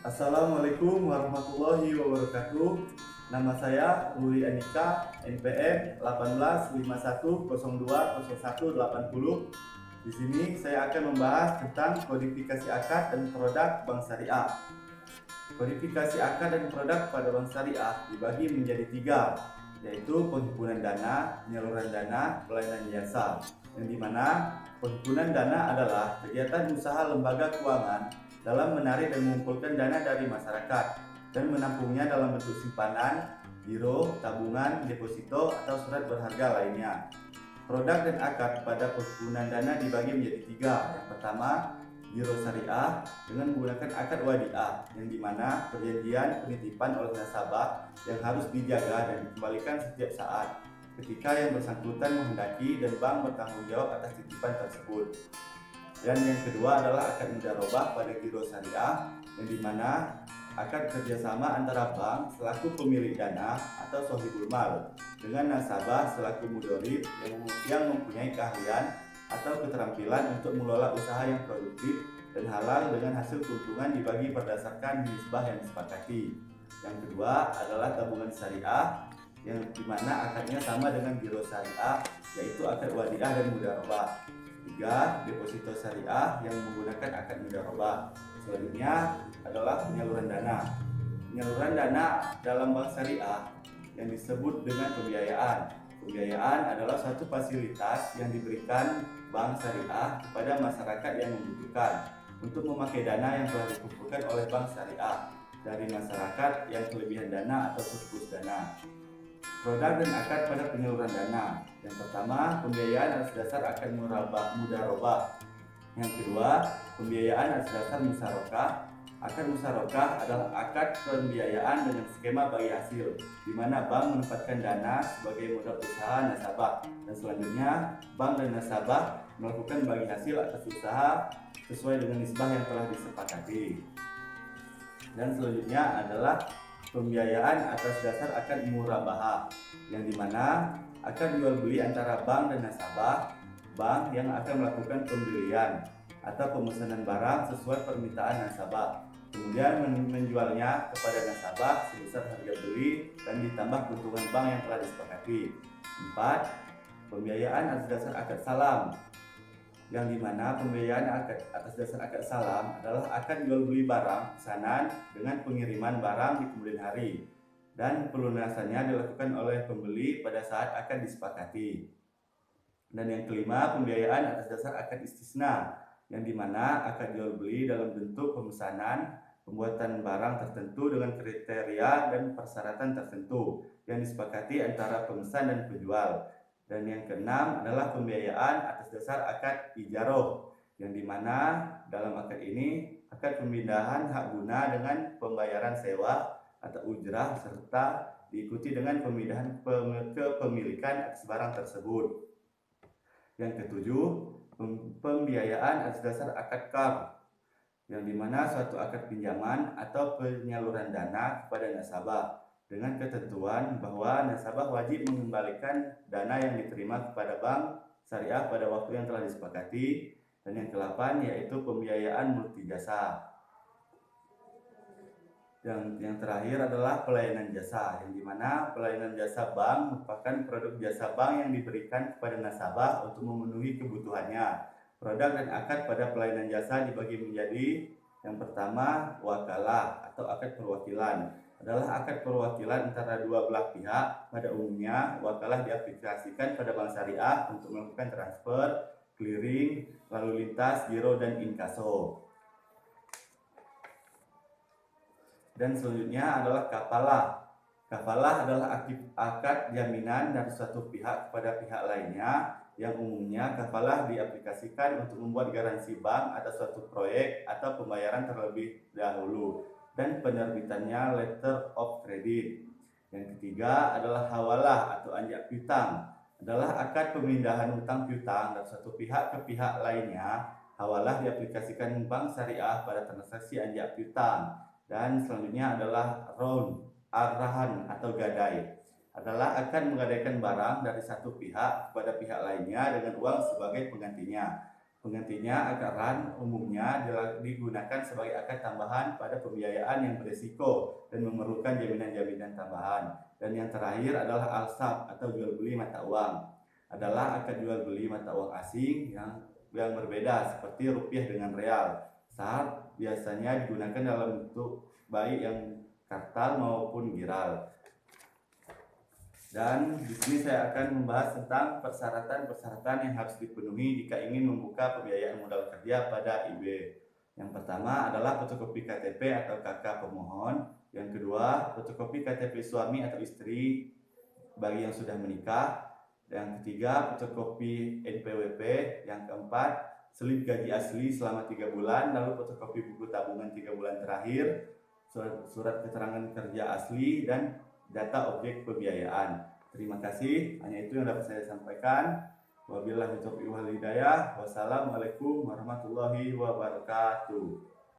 Assalamualaikum warahmatullahi wabarakatuh. Nama saya Ruli Andika, NPM 1851020180. Di sini saya akan membahas tentang kodifikasi akad dan produk bank syariah. Kodifikasi akad dan produk pada bank syariah dibagi menjadi tiga, yaitu penghimpunan dana, penyaluran dana, pelayanan jasa. Yang dimana penghimpunan dana adalah kegiatan usaha lembaga keuangan dalam menarik dan mengumpulkan dana dari masyarakat dan menampungnya dalam bentuk simpanan, giro, tabungan, deposito, atau surat berharga lainnya. Produk dan akad pada penghimpunan dana dibagi menjadi tiga. Yang pertama, giro syariah dengan menggunakan akad wadiah, yang dimana perjanjian penitipan oleh nasabah yang harus dijaga dan dikembalikan setiap saat ketika yang bersangkutan menghendaki dan bank bertanggung jawab atas titipan tersebut. Dan yang kedua adalah akad mudharabah pada giro syariah, yang dimana akad kerjasama antara bank selaku pemilik dana atau sohibul mal dengan nasabah selaku mudharib yang mempunyai keahlian atau keterampilan untuk mengelola usaha yang produktif dan halal dengan hasil keuntungan dibagi berdasarkan nisbah yang disepakati. Yang kedua adalah tabungan syariah, yang dimana akadnya sama dengan giro syariah, yaitu akad wadiah dan mudharabah. Tiga, deposito syariah yang menggunakan akad mudharabah. Selanjutnya adalah penyaluran dana. Penyaluran dana dalam bank syariah yang disebut dengan pembiayaan. Pembiayaan adalah suatu fasilitas yang diberikan bank syariah kepada masyarakat yang membutuhkan untuk memakai dana yang telah dikumpulkan oleh bank syariah dari masyarakat yang kelebihan dana atau surplus dana. Produk dan akad pada penyaluran dana. Yang pertama, pembiayaan atas dasar akad mudharabah. Yang kedua, pembiayaan atas dasar musyarakah. Akad musyarakah adalah akad pembiayaan dengan skema bagi hasil, di mana bank menempatkan dana sebagai modal usaha nasabah, dan selanjutnya bank dan nasabah melakukan bagi hasil atas usaha sesuai dengan nisbah yang telah disepakati. Dan selanjutnya adalah pembiayaan atas dasar akad murabahah, yang dimana akan jual beli antara bank dan nasabah. Bank yang akan melakukan pembelian atau pemesanan barang sesuai permintaan nasabah, kemudian menjualnya kepada nasabah sebesar harga beli dan ditambah keuntungan bank yang telah disepakati. 4. Pembiayaan atas dasar akad salam, yang dimana pembiayaan atas dasar akad salam adalah akad jual beli barang pesanan dengan pengiriman barang di kemudian hari, dan pelunasannya dilakukan oleh pembeli pada saat akan disepakati. Dan yang kelima, pembiayaan atas dasar akad istisna, yang dimana akad jual beli dalam bentuk pemesanan pembuatan barang tertentu dengan kriteria dan persyaratan tertentu yang disepakati antara pemesan dan penjual. Dan yang keenam adalah pembiayaan atas dasar akad ijaroh, yang dimana dalam akad ini akad pemindahan hak guna dengan pembayaran sewa atau ujrah serta diikuti dengan pemindahan kepemilikan atas barang tersebut. Yang ketujuh, pembiayaan atas dasar akad qard, yang dimana suatu akad pinjaman atau penyaluran dana kepada nasabah dengan ketentuan bahwa nasabah wajib mengembalikan dana yang diterima kepada bank syariah pada waktu yang telah disepakati. Dan yang ke-8 yaitu pembiayaan multijasa. Yang terakhir adalah pelayanan jasa, yang dimana pelayanan jasa bank merupakan produk jasa bank yang diberikan kepada nasabah untuk memenuhi kebutuhannya. Produk dan akad pada pelayanan jasa dibagi menjadi: yang pertama, wakalah atau akad perwakilan. Adalah akad perwakilan antara dua belah pihak. Pada umumnya, wakalah diaplikasikan pada bank syariah untuk melakukan transfer, clearing, lalu lintas, giro, dan inkaso. Dan selanjutnya adalah kafalah. Kafalah adalah akad jaminan dari suatu pihak kepada pihak lainnya, yang umumnya kafalah diaplikasikan untuk membuat garansi bank atas suatu proyek atau pembayaran terlebih dahulu dan penerbitannya letter of credit. Yang ketiga adalah hawalah atau anjak piutang. Adalah akad pemindahan utang piutang dari suatu pihak ke pihak lainnya. Hawalah diaplikasikan bank syariah pada transaksi anjak piutang. Dan selanjutnya adalah round, arahan atau gadai. Adalah akan menggadaikan barang dari satu pihak kepada pihak lainnya dengan uang sebagai penggantinya. Penggantinya, akad RAN umumnya digunakan sebagai akad tambahan pada pembiayaan yang berisiko dan memerlukan jaminan-jaminan tambahan. Dan yang terakhir adalah alsab atau jual beli mata uang. Adalah akad jual beli mata uang asing yang berbeda seperti rupiah dengan real. SAR biasanya digunakan dalam bentuk baik yang kartal maupun giral. Dan di sini saya akan membahas tentang persyaratan-persyaratan yang harus dipenuhi jika ingin membuka pembiayaan modal kerja pada IB. Yang pertama adalah fotokopi KTP atau KK pemohon. Yang kedua, fotokopi KTP suami atau istri bagi yang sudah menikah. Yang ketiga, fotokopi NPWP. Yang keempat, slip gaji asli selama 3 bulan, lalu fotokopi buku tabungan 3 bulan terakhir, surat keterangan kerja asli, dan data objek pembiayaan. Terima kasih, hanya itu yang dapat saya sampaikan. Wabillahi taufiq wal hidayah. Wassalamualaikum warahmatullahi wabarakatuh.